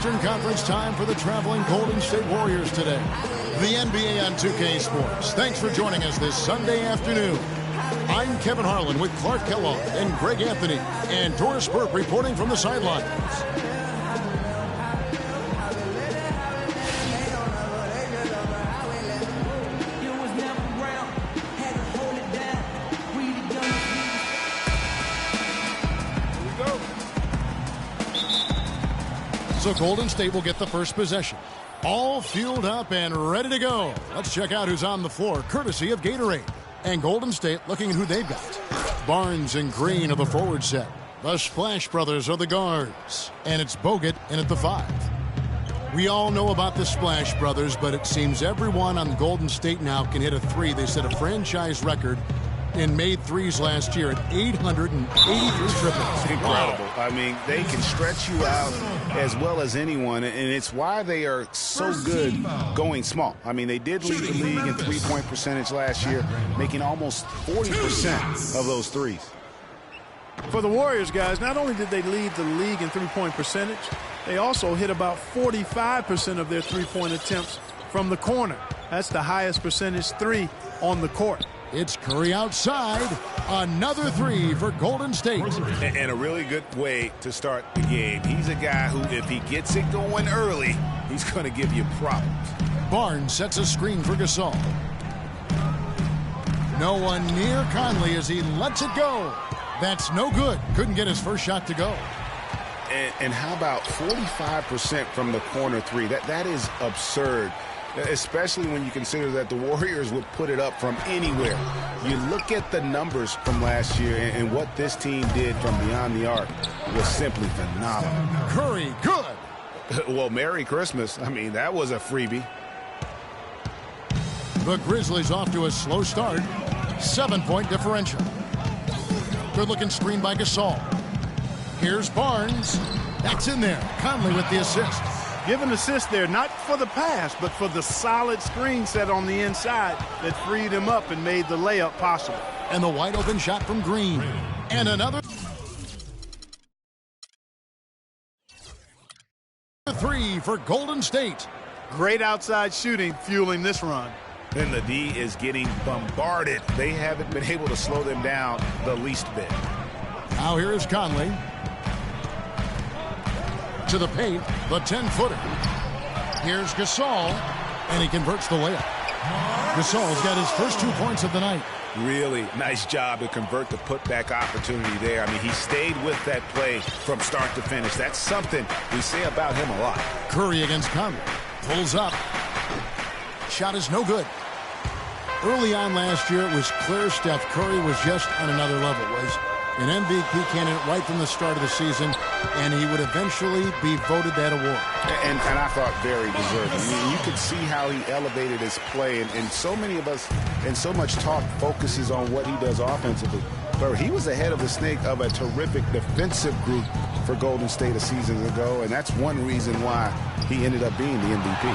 Eastern Conference time for the traveling Golden State Warriors today. The NBA on 2K Sports. Thanks for joining us this Sunday afternoon. I'm Kevin Harlan with Clark Kellogg and Greg Anthony and Doris Burke reporting from the sidelines. So Golden State will get the first possession. All fueled up and ready to go. Let's check out who's on the floor, courtesy of Gatorade. And Golden State looking at who they've got. Barnes and Green are the forward set. The Splash Brothers are the guards. And it's Bogut in at the 5. We all know about the Splash Brothers, but it seems everyone on Golden State now can hit a 3. They set a franchise record in made threes last year at 883 triples. Incredible. Wow. I mean, they can stretch you out as well as anyone, and it's why they are so good going small. I mean, they did lead the league in three-point percentage last year, making almost 40% of those threes. For the Warriors, guys, not only did they lead the league in three-point percentage, they also hit about 45% of their three-point attempts from the corner. That's the highest percentage 3 on the court. It's Curry outside. Another 3 for Golden State. And a really good way to start the game. He's a guy who, if he gets it going early, he's going to give you problems. Barnes sets a screen for Gasol. No one near Conley as he lets it go. That's no good. Couldn't get his first shot to go. And how about 45% from the corner 3? That is absurd. Especially when you consider that the Warriors would put it up from anywhere. You look at the numbers from last year, and what this team did from beyond the arc was simply phenomenal. Curry, good. Well, Merry Christmas. I mean, that was a freebie. The Grizzlies off to a slow start. 7-point differential. Good-looking screen by Gasol. Here's Barnes. That's in there. Conley with the assist. Give an assist there, not for the pass, but for the solid screen set on the inside that freed him up and made the layup possible. And the wide open shot from Green. And another 3 for Golden State. Great outside shooting fueling this run. And the D is getting bombarded. They haven't been able to slow them down the least bit. Now here is Conley. To the paint, the 10-footer. Here's Gasol, and he converts the layup. Gasol's got his first 2 points of the night. Really nice job to convert the putback opportunity there. I mean, he stayed with that play from start to finish. That's something we say about him a lot. Curry against Conley. Pulls up. Shot is no good. Early on last year, it was clear Steph Curry was just on another level. Was an MVP candidate right from the start of the season, and he would eventually be voted that award. And I thought very deserving. I mean, you could see how he elevated his play, and so many of us, and so much talk focuses on what he does offensively. But he was ahead of the snake of a terrific defensive group for Golden State a season ago, and that's one reason why he ended up being the MVP.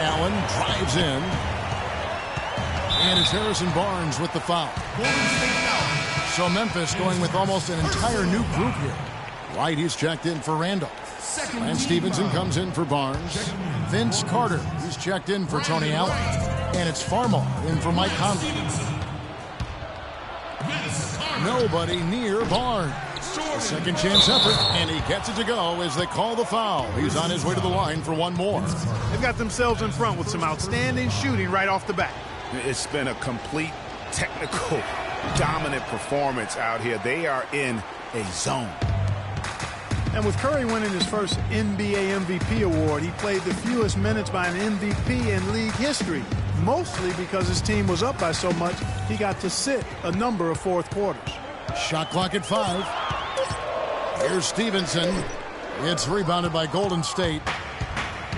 Allen drives in. And it's Harrison Barnes with the foul. So Memphis going with almost an entire new group here. White, he's checked in for Randall. And Stevenson comes in for Barnes. Vince Carter, he's checked in for Tony Allen. And it's Farmar in for Mike Conley. Nobody near Barnes. A second chance effort, and he gets it to go as they call the foul. He's on his way to the line for one more. They've got themselves in front with some outstanding shooting right off the bat. It's been a complete technical dominant performance out here. They are in a zone. And with Curry winning his first NBA MVP award, he played the fewest minutes by an MVP in league history, mostly because his team was up by so much he got to sit a number of fourth quarters. Shot clock at 5. Here's Stevenson. It's rebounded by Golden State.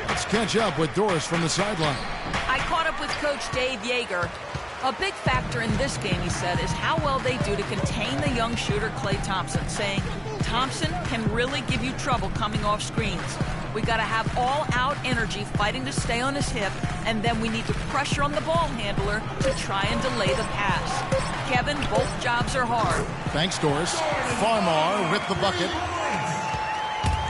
Let's catch up with Doris from the sideline. I caught up with Coach Dave Yeager. A big factor in this game, he said, is how well they do to contain the young shooter Klay Thompson, saying Thompson can really give you trouble coming off screens. We got to have all-out energy fighting to stay on his hip, and then we need to pressure on the ball handler to try and delay the pass. Kevin, both jobs are hard. Thanks, Doris. Farmar with the bucket.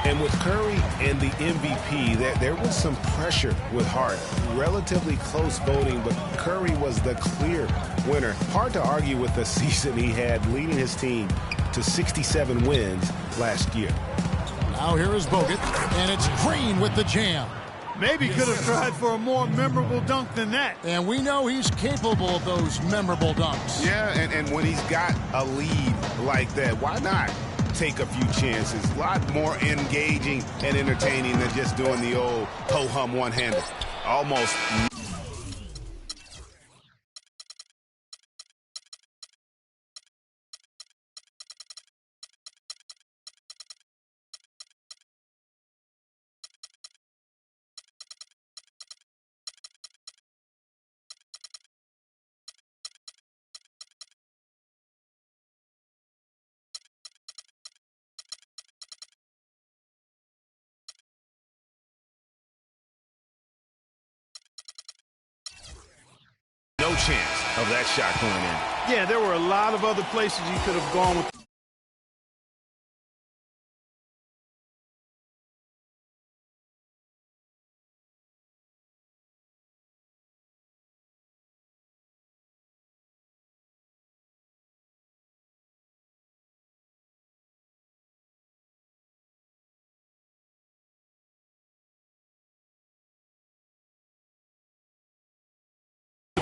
And with Curry and the MVP, there was some pressure with Hart. Relatively close voting, but Curry was the clear winner. Hard to argue with the season he had, leading his team to 67 wins last year. Now here is Bogut, and it's Green with the jam. Maybe could have tried for a more memorable dunk than that. And we know he's capable of those memorable dunks. Yeah, and when he's got a lead like that, why not take a few chances? A lot more engaging and entertaining than just doing the old ho-hum one-hander. Almost. No chance of that shot going in. Yeah, there were a lot of other places you could have gone with.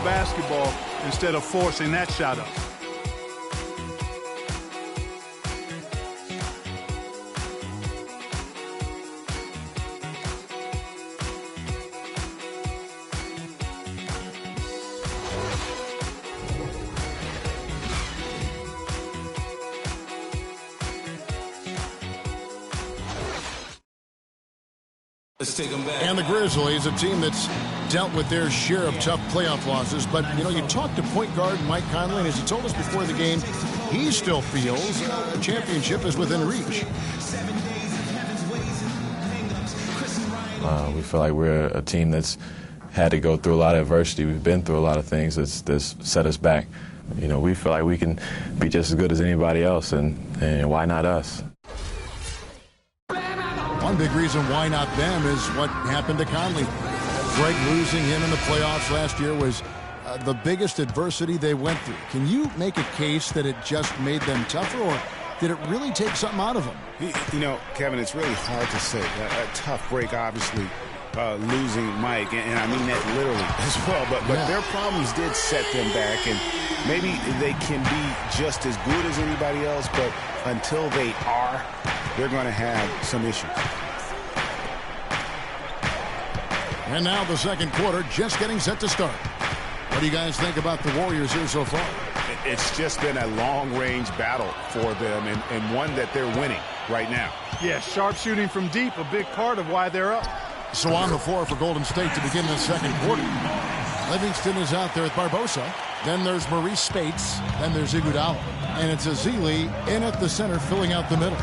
Basketball instead of forcing that shot up. Let's take them back. And the Grizzlies, a team that's dealt with their share of tough playoff losses. But, you know, you talked to point guard Mike Conley, and as he told us before the game, he still feels a championship is within reach. We feel like we're a team that's had to go through a lot of adversity. We've been through a lot of things that's set us back. You know, we feel like we can be just as good as anybody else, and why not us? One big reason why not them is what happened to Conley. Greg losing him in the playoffs last year was the biggest adversity they went through. Can you make a case that it just made them tougher, or did it really take something out of them? You know, Kevin, it's really hard to say. A tough break, obviously, losing Mike, and I mean that literally as well. But their problems did set them back, and maybe they can be just as good as anybody else, but until they are, they're going to have some issues. And now the second quarter just getting set to start. What do you guys think about the Warriors here so far? It's just been a long-range battle for them, and one that they're winning right now. Yeah, sharp shooting from deep, a big part of why they're up. So on the floor for Golden State to begin the second quarter. Livingston is out there with Barbosa. Then there's Maurice Spates. Then there's Iguodala. And it's Azili in at the center, filling out the middle.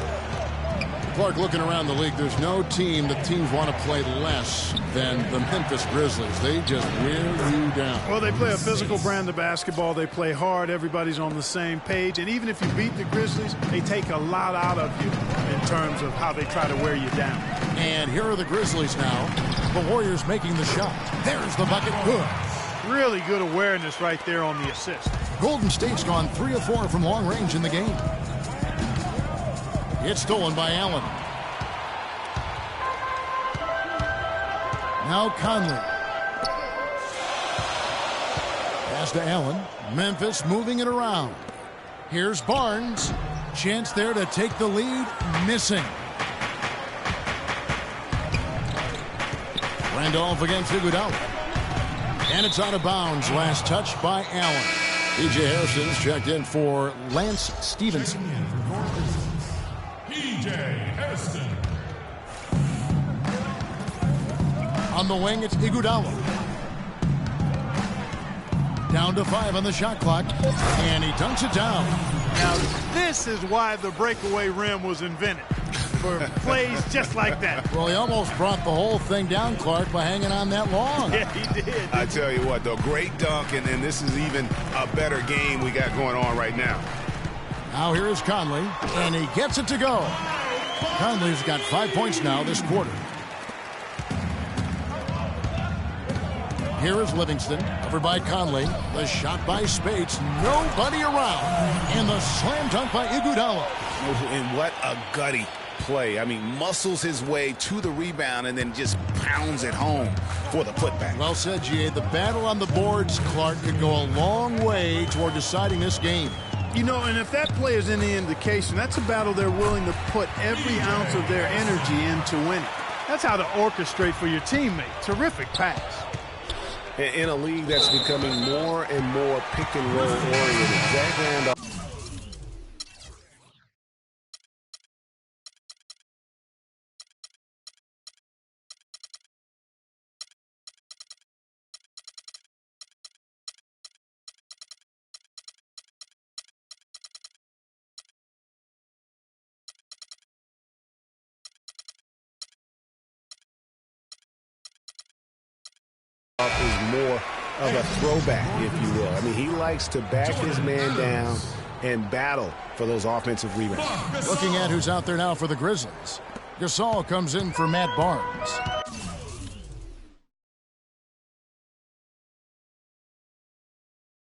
Clark, looking around the league, there's no team that teams want to play less than the Memphis Grizzlies. They just wear you down. Well, they play a physical brand of basketball. They play hard. Everybody's on the same page. And even if you beat the Grizzlies, they take a lot out of you in terms of how they try to wear you down. And here are the Grizzlies now. The Warriors making the shot. There's the bucket. Good. Really good awareness right there on the assist. Golden State's gone 3 of 4 from long range in the game. It's stolen by Allen. Now Conley. Pass to Allen. Memphis moving it around. Here's Barnes. Chance there to take the lead. Missing. Randolph against Iguodala. And it's out of bounds. Last touch by Allen. P.J. Harrison's checked in for Lance Stevenson. P.J. Harrison. On the wing, it's Iguodala. Down to 5 on the shot clock. And he dunks it down. Now, this is why the breakaway rim was invented. For plays just like that. Well, he almost brought the whole thing down, Clark, by hanging on that long. Yeah, he did. I tell you what, though, great dunk, and this is even a better game we got going on right now. Now here is Conley, and he gets it to go. Conley's got 5 points now this quarter. Here is Livingston, over by Conley. The shot by Spates, nobody around. And the slam dunk by Iguodala. And what a gutty play. I mean, muscles his way to the rebound and then just pounds it home for the putback. Well said, G.A. The battle on the boards, Clark, could go a long way toward deciding this game. You know, and if that play is any indication, that's a battle they're willing to put every ounce of their energy into winning. That's how to orchestrate for your teammate. Terrific pass. In a league that's becoming more and more pick and roll oriented, Zach Randolph. Is more of a throwback, if you will. I mean, he likes to back his man down and battle for those offensive rebounds. Looking at who's out there now for the Grizzlies. Gasol comes in for Matt Barnes.